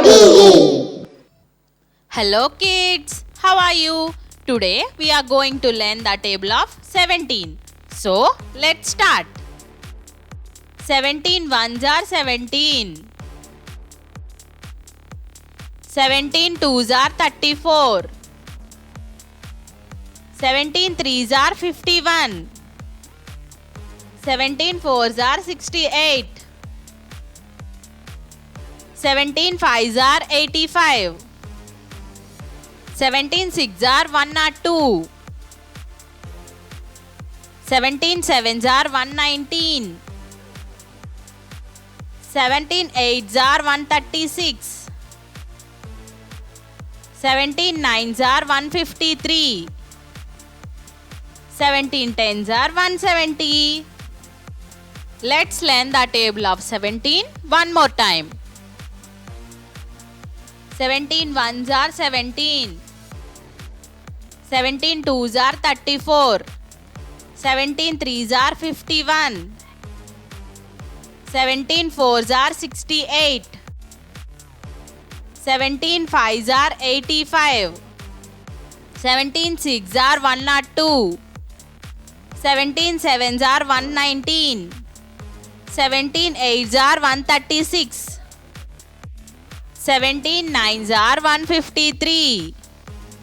TV. Hello kids, how are you? Today we are going to learn the table of 17. So let's start. 17 ones are 17. 17 twos are 34. 17 threes are 51. 17 fours are 68. 17 fives are 85. 17 sixes are 102. 17 sevens are 119. 17 eights are 136. 17 nines are 153. 17 tens are 170. Let's learn the table of 17 one more time. 17 ones are 17. 17 twos are 34. 17 threes are 51. 17 fours are 68. 17 fives are 85. 17 sixes are 102. 17 sevens are 119. 17 eights are 136. 17 nines are 153.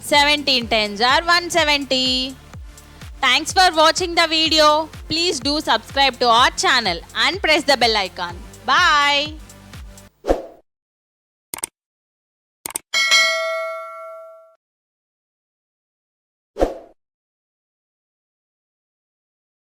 17 tens are 170. Thanks for watching the video. Please do subscribe to our channel and press the bell icon. Bye.